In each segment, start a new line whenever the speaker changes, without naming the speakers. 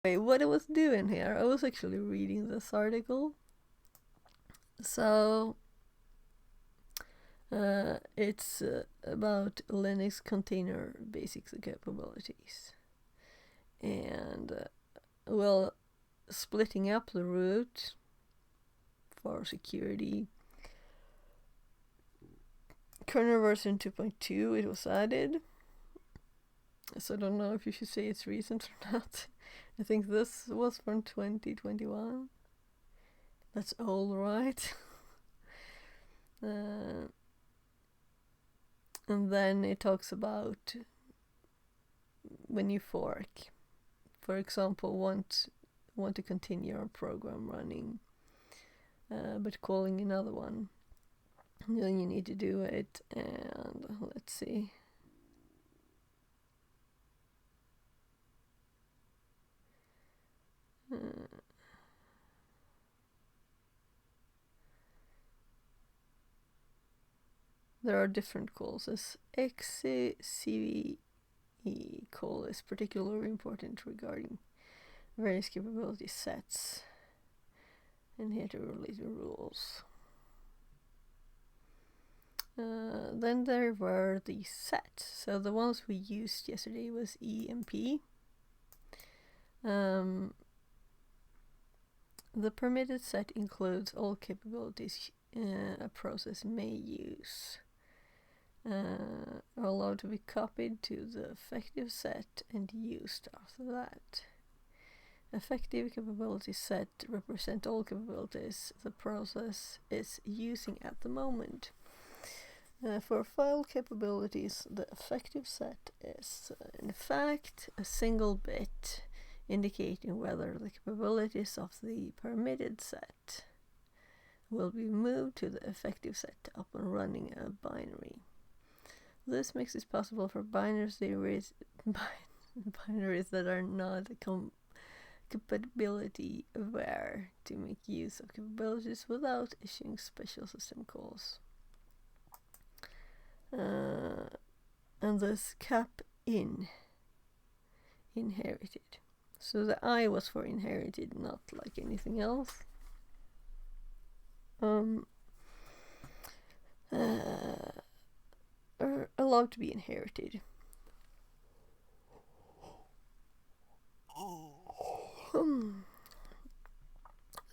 Wait, what I was doing here, I was actually reading this article. So it's about Linux container basics and capabilities, and well, splitting up the root for security. Kernel version 2.2, it was added. So I don't know if you should say it's recent or not. I think this was from 2021. That's old, right? And then it talks about when you fork. For example, want to continue your program running, but calling another one. Then you need to do it, and let's see. There are different calls. This XCVE call is particularly important regarding various capability sets, and here to relate the rules. Then there were the sets. So the ones we used yesterday was EMP. The permitted set includes all capabilities a process may use. Are allowed to be copied to the effective set and used after that. Effective capability set represent all capabilities the process is using at the moment. For file capabilities, the effective set is in fact a single bit indicating whether the capabilities of the permitted set will be moved to the effective set upon running a binary. This makes it possible for binaries that are not compatibility aware to make use of capabilities without issuing special system calls. And this cap in inherited. So the I was for inherited, not like anything else. Are allowed to be inherited.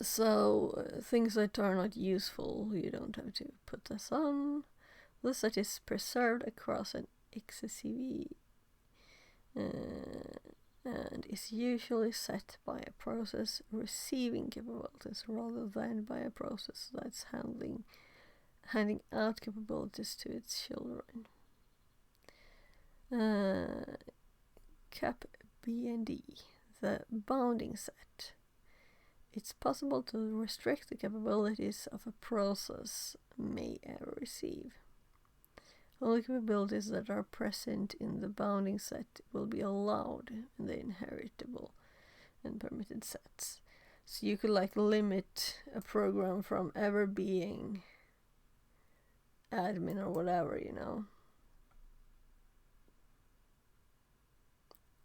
So things that are not useful, you don't have to put this on. This that is preserved across an XCV and is usually set by a process receiving capabilities rather than by a process that's handing out capabilities to its children. Cap BND, the bounding set. It's possible to restrict the capabilities of a process may ever receive. Only capabilities that are present in the bounding set will be allowed in the inheritable and permitted sets. So you could limit a program from ever being admin or whatever,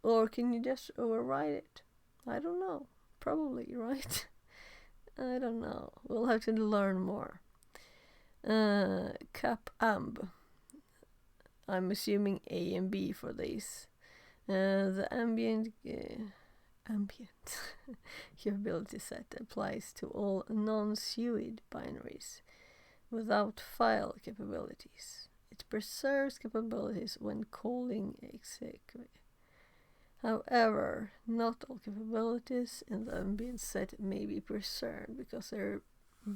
Or can you just override it? I don't know. Probably, right? I don't know. We'll have to learn more. Cap amb. I'm assuming A and B for these. The ambient capability set applies to all non-SUID binaries without file capabilities. It preserves capabilities when calling execute. However, not all capabilities in the ambient set may be preserved because they're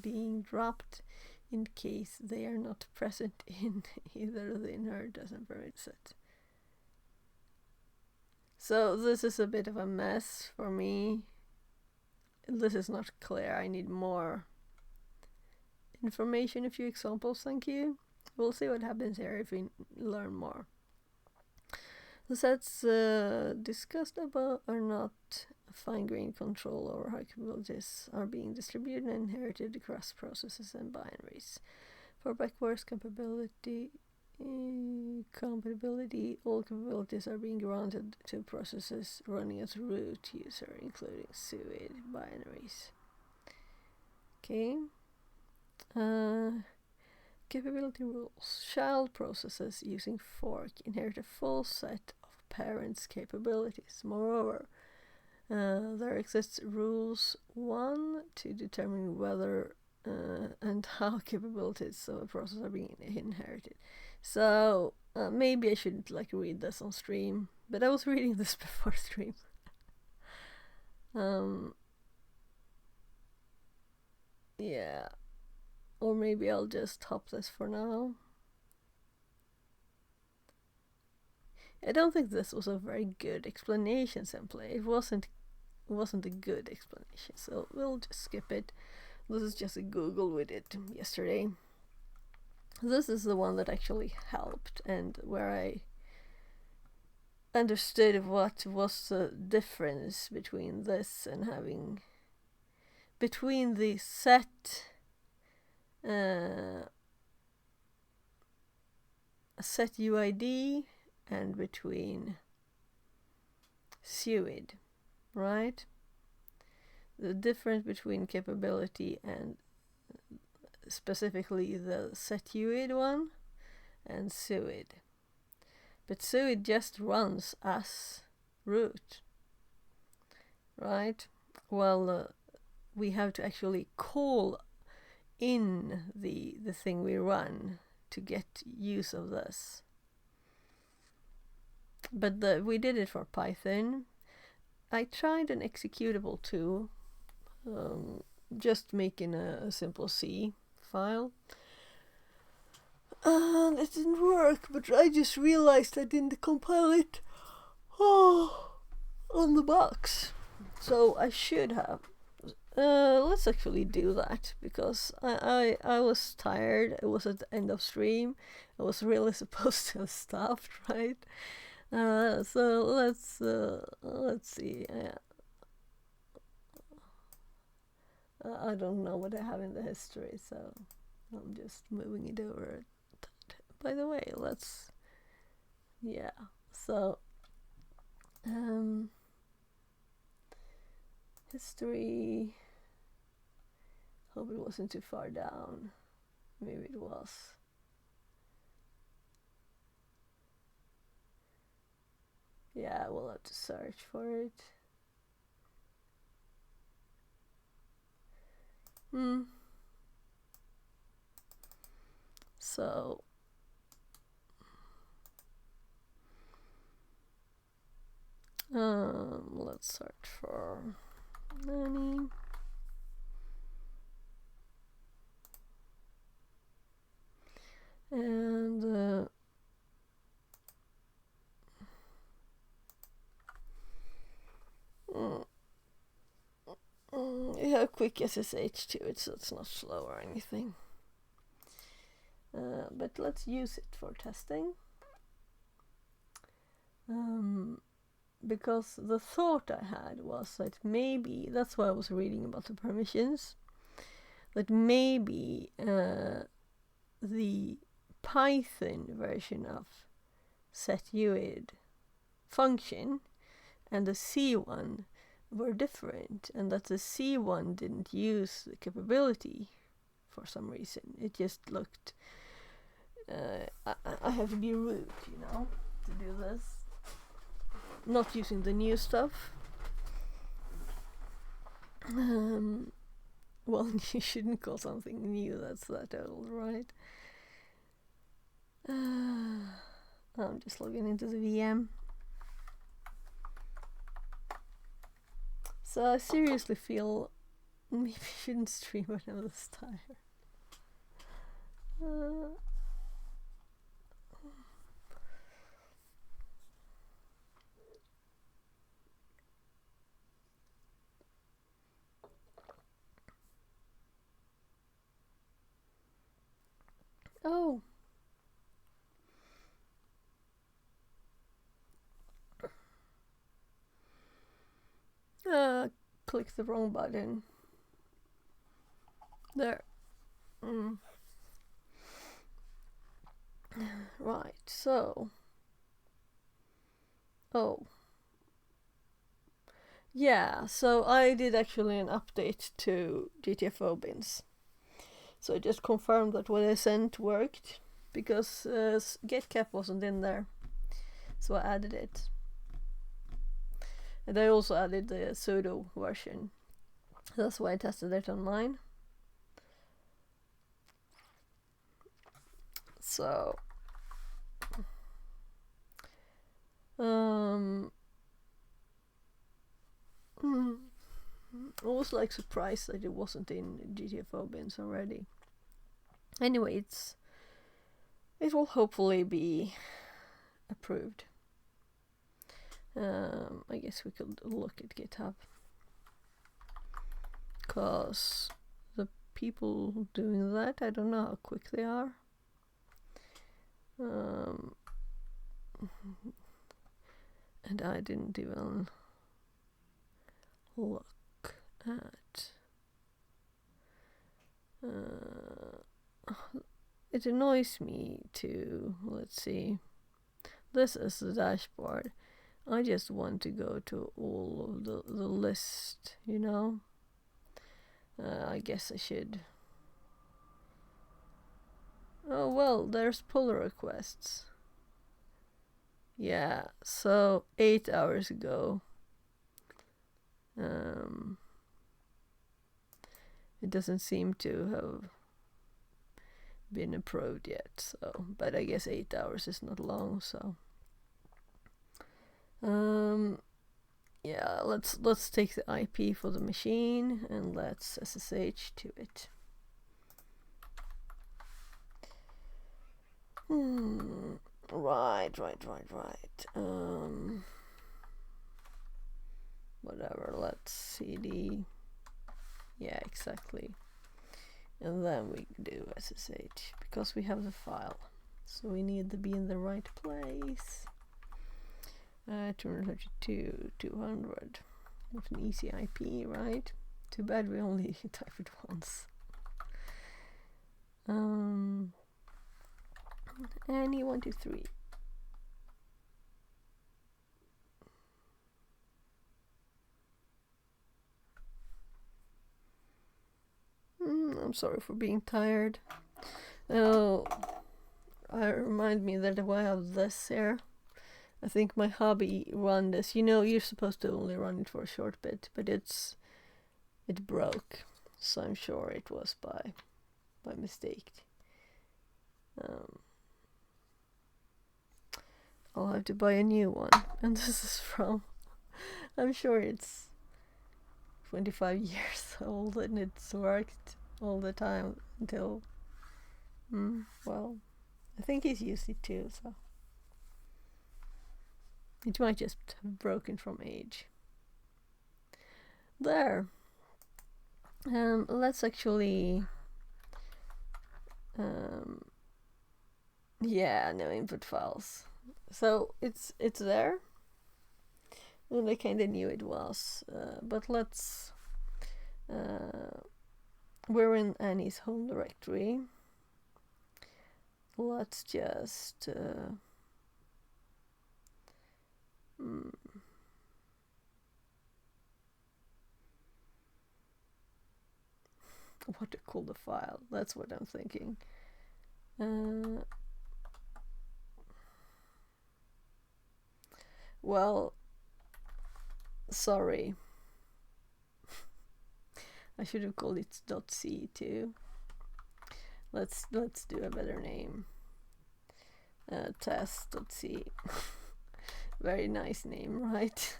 being dropped in case they are not present in either the inheritance and permitted set. So this is a bit of a mess for me. This is not clear. I need more information, a few examples, thank you. We'll see what happens here if we learn more. The sets discussed above are not fine-grained control over how capabilities are being distributed and inherited across processes and binaries. For backwards compatibility, compatibility. All capabilities are being granted to processes running as root user, including SUID binaries. Okay. Capability rules. Child processes using fork inherit a full set of parents' capabilities. Moreover, there exists rules 1 to determine whether and how capabilities of a process are being inherited. So maybe I shouldn't read this on stream, but I was reading this before stream. Yeah, or maybe I'll just hop this for now. I don't think this was a very good explanation. Simply, it wasn't a good explanation, so we'll just skip it. This is just a Google we did yesterday. This is the one that actually helped and where I understood what was the difference between this and having between the set UID and between SUID, right? The difference between capability and specifically the set UID one and SUID. But SUID just runs as root, right? Well, we have to actually call in the thing we run to get use of this. But we did it for Python. I tried an executable too, just making a simple C file. And it didn't work, but I just realized I didn't compile it on the box. So I should have. Let's actually do that, because I was tired. It was at the end of stream. I was really supposed to have stopped, right? So let's see. I don't know what I have in the history, so I'm just moving it over. By the way, so history, hope it wasn't too far down. Maybe it was. Yeah, we'll have to search for it. So let's search for nanny. And you have quick SSH to it, so it's not slow or anything. But let's use it for testing. Because the thought I had was that maybe, that's why I was reading about the permissions, that maybe the Python version of setuid function and the C one were different, and that the C one didn't use the capability for some reason. It just looked I have to be root, to do this, not using the new stuff. Well, you shouldn't call something new that's that old, right? I'm just logging into the VM. So I seriously feel maybe I shouldn't stream when I'm this tired. Oh. Click the wrong button. There. Right, so yeah, so I did actually an update to GTFO bins. So I just confirmed that what I sent worked, because getcap wasn't in there, so I added it. And I also added the pseudo version. That's why I tested it on mine. So I was like surprised that it wasn't in GTFO bins already. Anyway, it will hopefully be approved. I guess we could look at GitHub, cause the people doing that, I don't know how quick they are. And I didn't even look at. It annoys me to, let's see, this is the dashboard. I just want to go to all of the list, you know. I guess I should. Oh well, there's pull requests. Yeah, so 8 hours ago. It doesn't seem to have been approved yet, so, but I guess 8 hours is not long, so yeah, let's take the IP for the machine and let's SSH to it. Right. Whatever, let's cd. Yeah, exactly. And then we do SSH, because we have the file. So we need to be in the right place. 232, 200. What an easy IP, right? Too bad we only type it once. Any 1, 2, 3. I'm sorry for being tired. Oh, I remind me that I have this here. I think my hobby run this. You know, you're supposed to only run it for a short bit, but it broke, so I'm sure it was by mistake. I'll have to buy a new one, and this is from, I'm sure it's 25 years old, and it's worked all the time until, well, I think he's used it too, so it might just have broken from age. There. Let's actually, yeah, no input files. So it's there, and I kind of knew it was, but let's, we're in Annie's home directory. Let's just what to call the file, that's what I'm thinking. Well, sorry. I should have called it .c too. Let's do a better name. Test.c. Very nice name, right?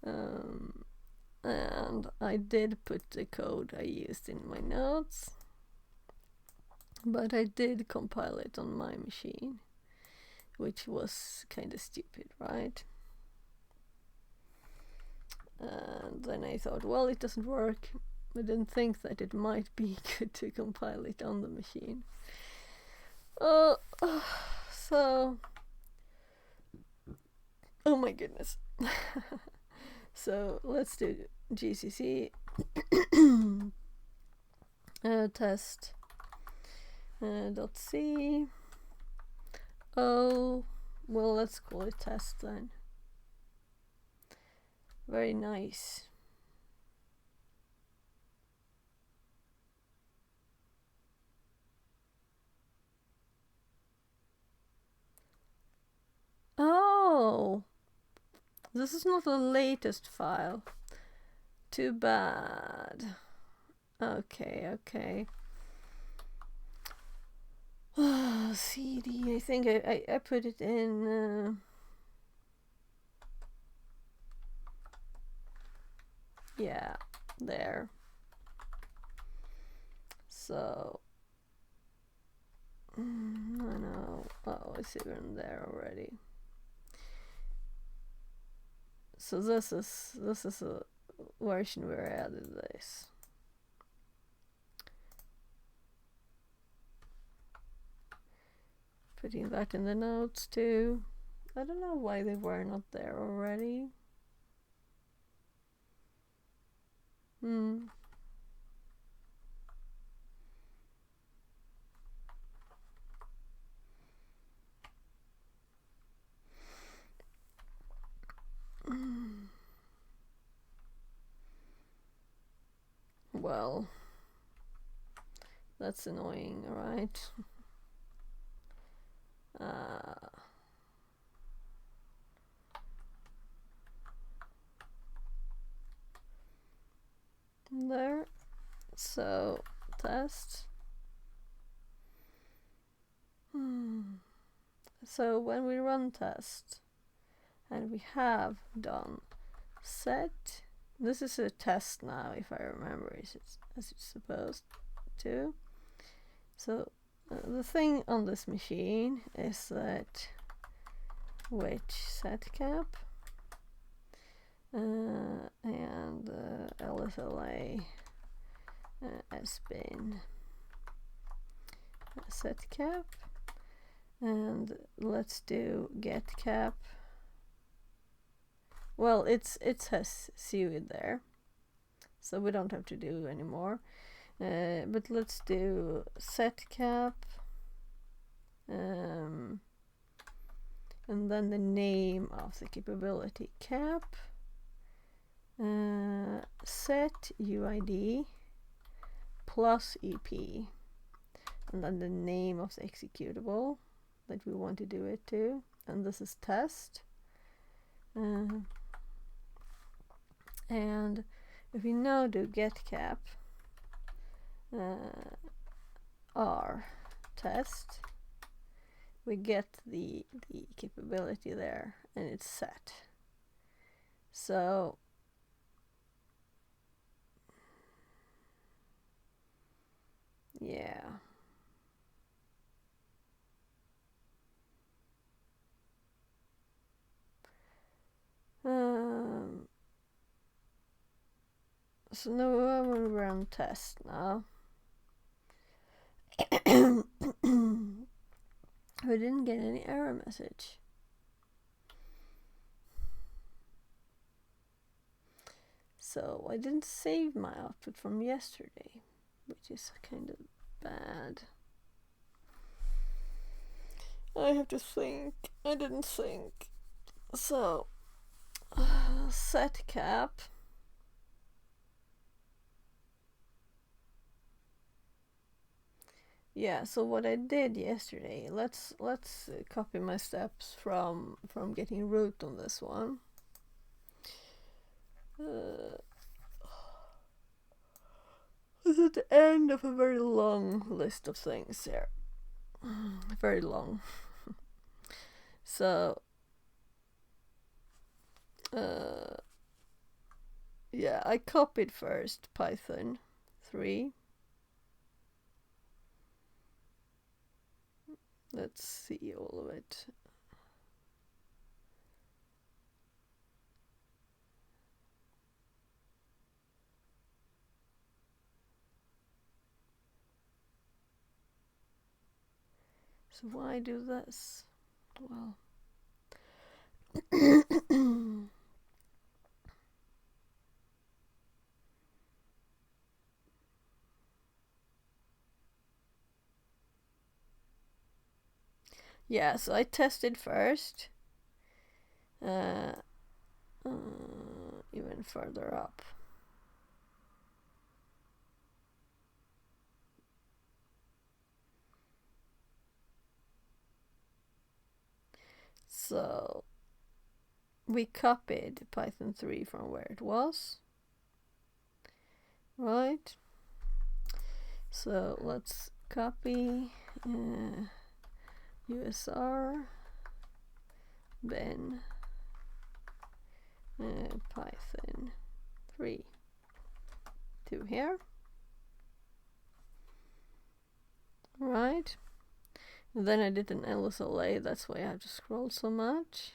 And I did put the code I used in my notes, but I did compile it on my machine, which was kind of stupid, right? And then I thought, well, it doesn't work. I didn't think that it might be good to compile it on the machine. So, oh my goodness. So let's do GCC test dot C. Oh, well, let's call it test then. Very nice. Oh, this is not the latest file. Too bad. Okay. CD, I think I put it in. Yeah, there. So. No. Oh, I see we're in there already. So this is a version where I added this. Putting that in the notes too. I don't know why they were not there already. Well, that's annoying, right? There. So, test. So when we run test, and we have done set, this is a test now, if I remember, as it's supposed to. So the thing on this machine is that which set cap and LSLA SBin set cap, and let's do get cap. Well, it has SUID there, so we don't have to do anymore. But let's do set cap, and then the name of the capability cap, set UID plus EP, and then the name of the executable that we want to do it to, and this is test. And if we now do get cap R test, we get the capability there, and it's set. So yeah. So now I will run test now. We didn't get any error message. So I didn't save my output from yesterday, which is kind of bad. I have to think. I didn't think. So set cap. Yeah, so what I did yesterday, let's copy my steps from getting root on this one. This is the end of a very long list of things here. Very long. So yeah, I copied first Python 3. Let's see all of it. So why do this? Well, Yeah, so I tested first. Even further up. So we copied Python 3 from where it was, right? So let's copy USR bin Python 3 to here, right? And then I did an LSLA, that's why I have to scroll so much.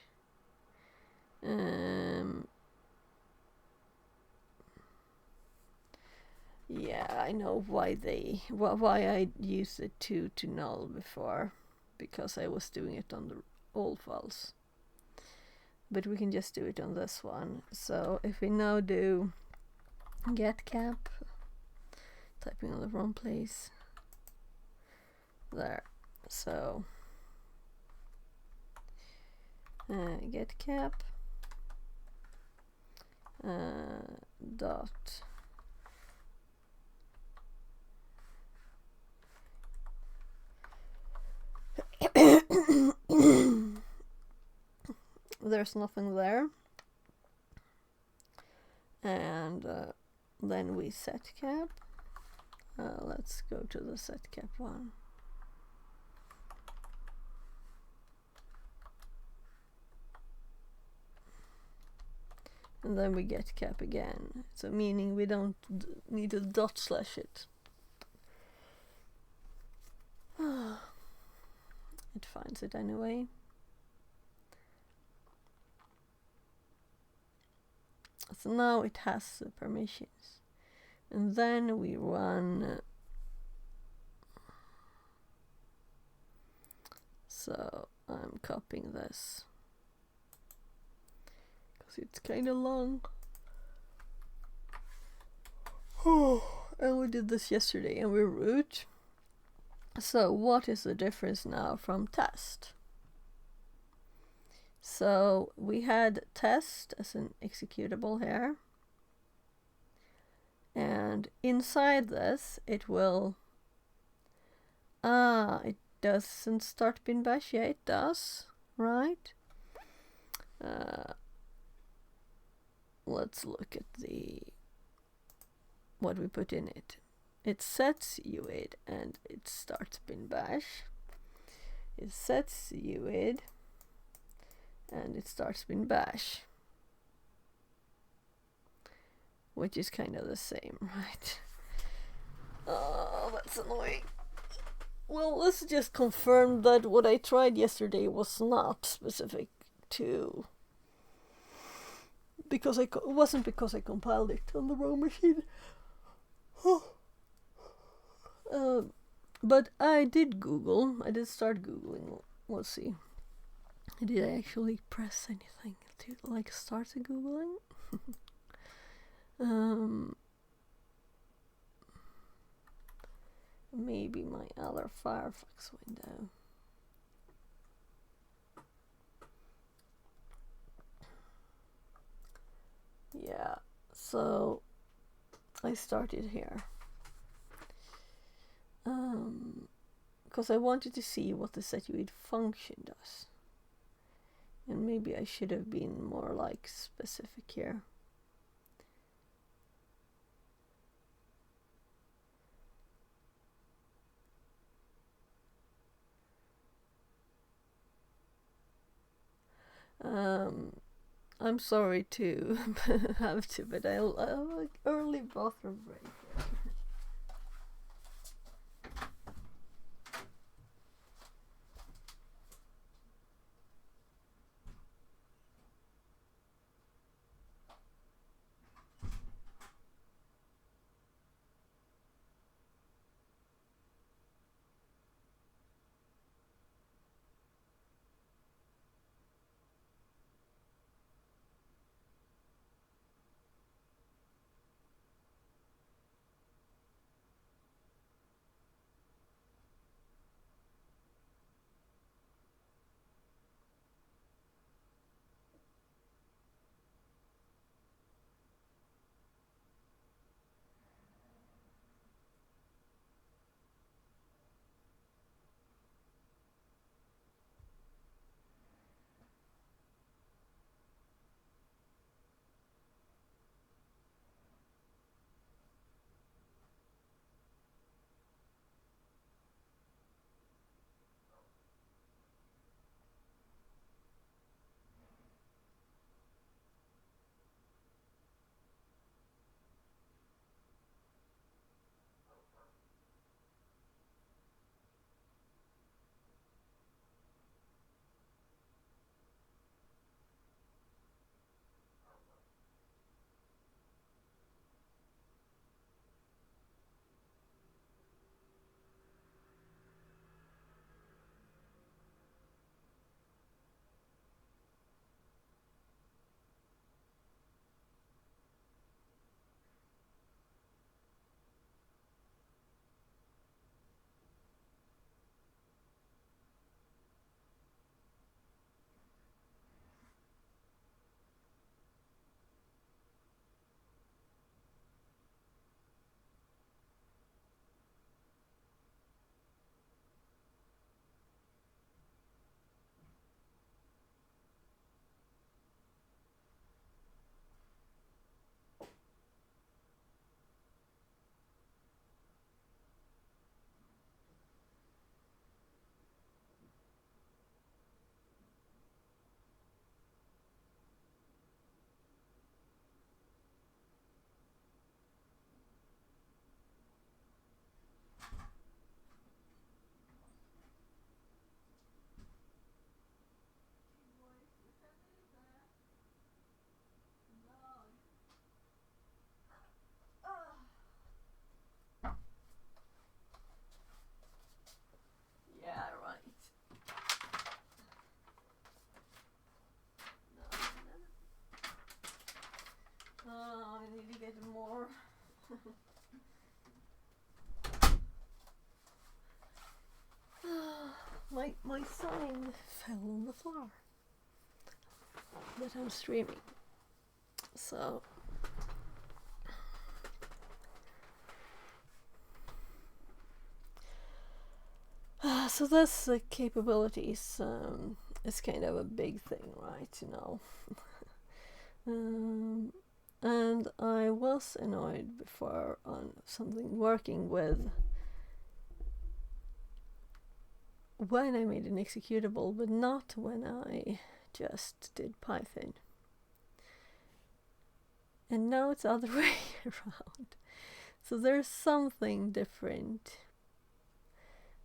Yeah, I know why I used it to null before, because I was doing it on the old files. But we can just do it on this one. So if we now do get cap, typing on the wrong place, there. So get cap dot there's nothing there, and then we set cap. Let's go to the set cap one. And then we get cap again, so meaning we don't need to dot slash it. It finds it anyway. So now it has the permissions. And then we run. So I'm copying this because it's kind of long. And we did this yesterday and we root. So what is the difference now from test? So we had test as an executable here. And inside this, it will... it doesn't start bin bash. Yeah, it does, right? Let's look at what we put in it. It sets UID and it starts bin bash. It sets UID and it starts bin bash, which is kind of the same, right? Oh, that's annoying. Well, let's just confirm that what I tried yesterday was not specific to, because it wasn't because I compiled it on the wrong machine. But I did Google. I did start Googling. Let's see. Did I actually press anything to like start the Googling? Maybe my other Firefox window. Yeah, so I started here. Because I wanted to see what the SUID function does. And maybe I should have been more like specific here. I'm sorry to have to, but I'll like early bathroom break. I need to get more. My sign fell on the floor that I'm streaming. So so this capabilities is kind of a big thing, right? And I was annoyed before on something working with when I made an executable, but not when I just did Python. And now it's the other way around. So there's something different.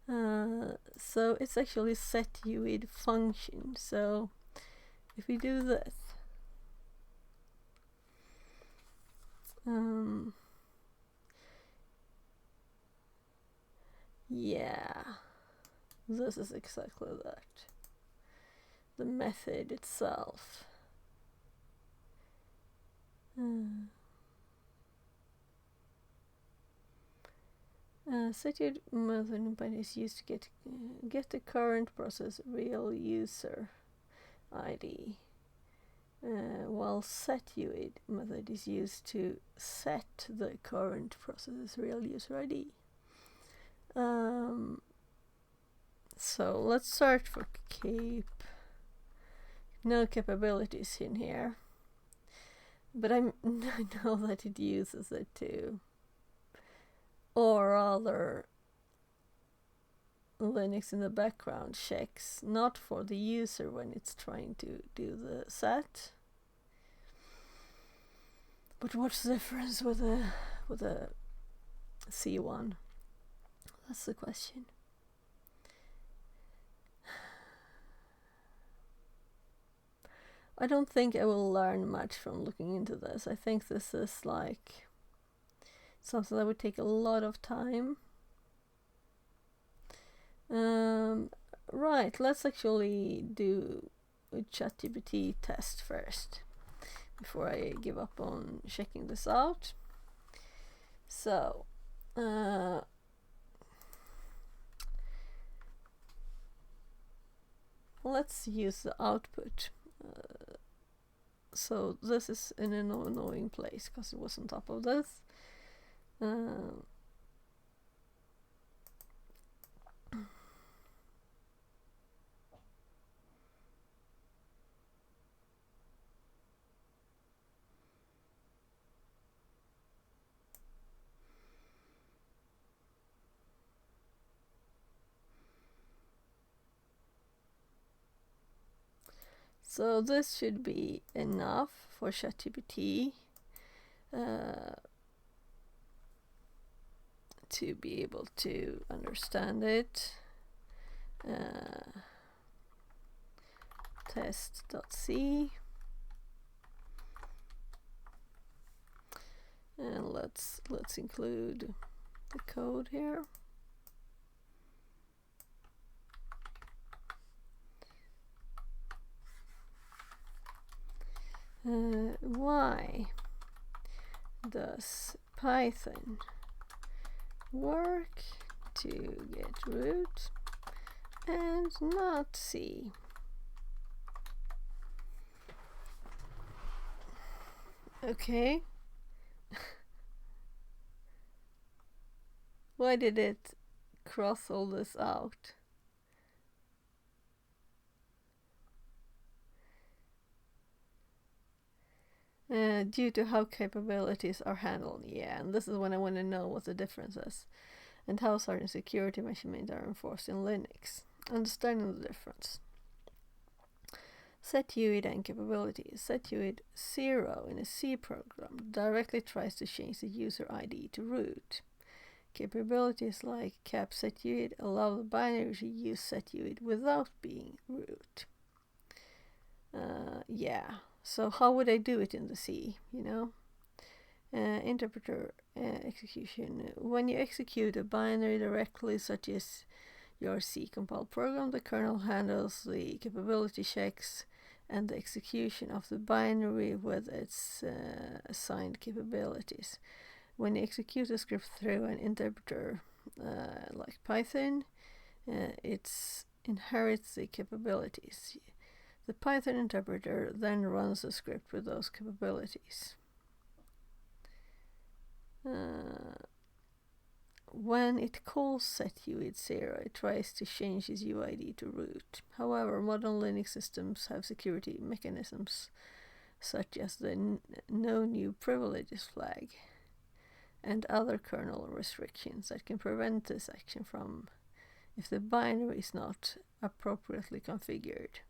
So it's actually SUID function. So if we do this, yeah, this is exactly that. The method itself. SUID method is used to get the current process real user ID, while SUID method is used to set the current process real user ID. So let's search for no capabilities in here, but I know that it uses it too. Or rather, Linux in the background checks not for the user when it's trying to do the set. But what's the difference with a C1? That's the question. I don't think I will learn much from looking into this. I think this is like something that would take a lot of time. Right, let's actually do a ChatGPT test first before I give up on checking this out. So let's use the output. So this is in an annoying place because it was on top of this. So this should be enough for ChatGPT to be able to understand it. Test.c, and let's include the code here. Why does Python work to get root and not C? Okay. Why did it cross all this out? Due to how capabilities are handled. Yeah, and this is when I want to know what the difference is and how certain security measurements are enforced in Linux. Understanding the difference. SUID and capabilities. SUID 0 in a C program directly tries to change the user ID to root. Capabilities like cap SUID allow the binary to use SUID without being root. Yeah. So how would I do it in the C, interpreter execution. When you execute a binary directly, such as your C compiled program, the kernel handles the capability checks and the execution of the binary with its assigned capabilities. When you execute a script through an interpreter like Python, it inherits the capabilities. The Python interpreter then runs the script with those capabilities. When it calls SUID 0, it tries to change its UID to root. However, modern Linux systems have security mechanisms such as the no new privileges flag and other kernel restrictions that can prevent this action from if the binary is not appropriately configured.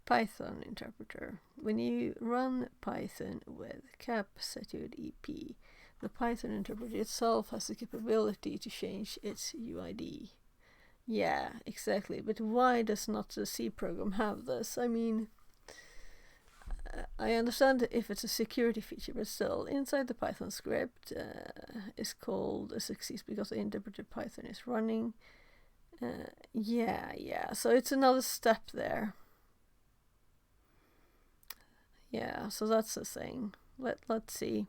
Python interpreter. When you run Python with cap SUID EP, the Python interpreter itself has the capability to change its UID. Yeah, exactly. But why does not the C program have this? I mean, I understand if it's a security feature, but still, inside the Python script is called a success because the interpreter Python is running. Yeah. So it's another step there. Yeah, so that's the thing. Let's see.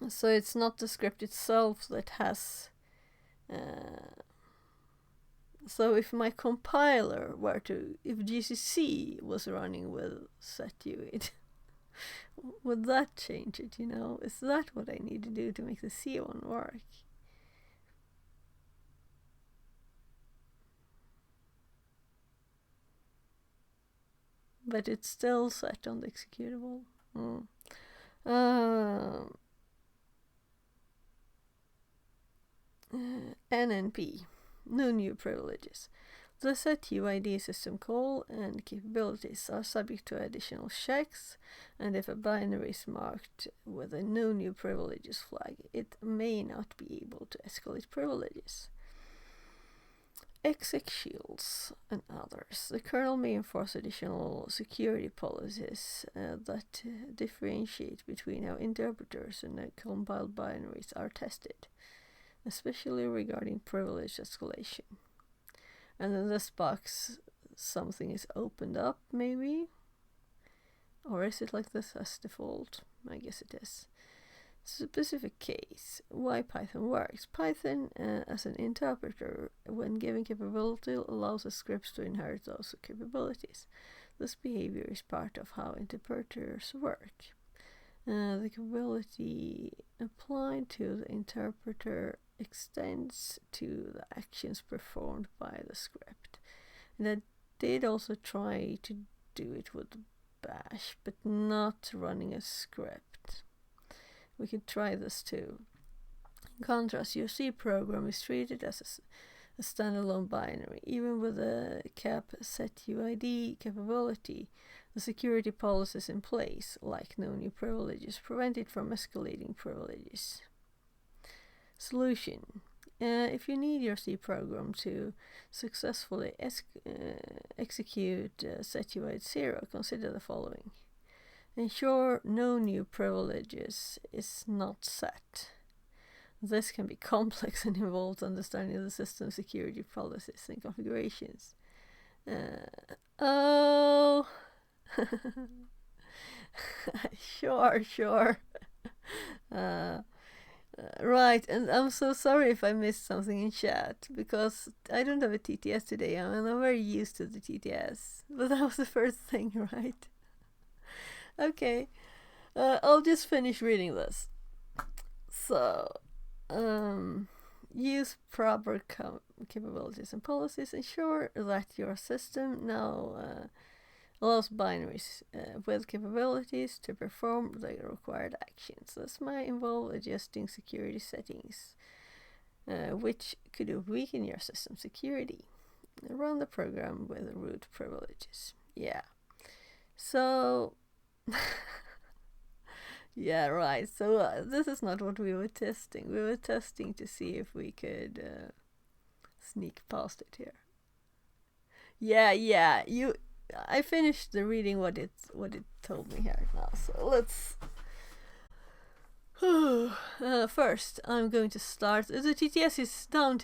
So it's not the script itself that has. So if my compiler were to, if GCC was running with SUID, would that change it? Is that what I need to do to make the C one work? But it's still set on the executable. NNP, no new privileges. The SUID system call and capabilities are subject to additional checks, and if a binary is marked with a no new privileges flag, it may not be able to escalate privileges. Exec shields and others. The kernel may enforce additional security policies that differentiate between how interpreters and compiled binaries are tested, especially regarding privilege escalation. And in this box, something is opened up, maybe? Or is it like this as default? I guess it is. Specific case, why Python works. Python, as an interpreter, when given capability, allows the scripts to inherit those capabilities. This behavior is part of how interpreters work. The capability applied to the interpreter extends to the actions performed by the script. And I did also try to do it with Bash, but not running a script. We could try this too. In contrast, your C program is treated as a standalone binary. Even with a cap SUID capability, the security policies in place, like no new privileges, prevent it from escalating privileges. Solution. If you need your C program to successfully execute SUID 0, consider the following. Ensure no new privileges is not set. This can be complex and involves understanding the system security policies and configurations. Sure. Right, and I'm so sorry if I missed something in chat, because I don't have a TTS today, and I'm very used to the TTS. But that was the first thing, right? Okay, I'll just finish reading this. So, use proper capabilities and policies. Ensure that your system now allows binaries with capabilities to perform the required actions. This might involve adjusting security settings, which could weaken your system security. Run the program with root privileges. Yeah. So, yeah, right. So this is not what we were testing. We were testing to see if we could sneak past it here. Yeah. I finished the reading what it told me here now. So let's. First, I'm going to start. The TTS is down to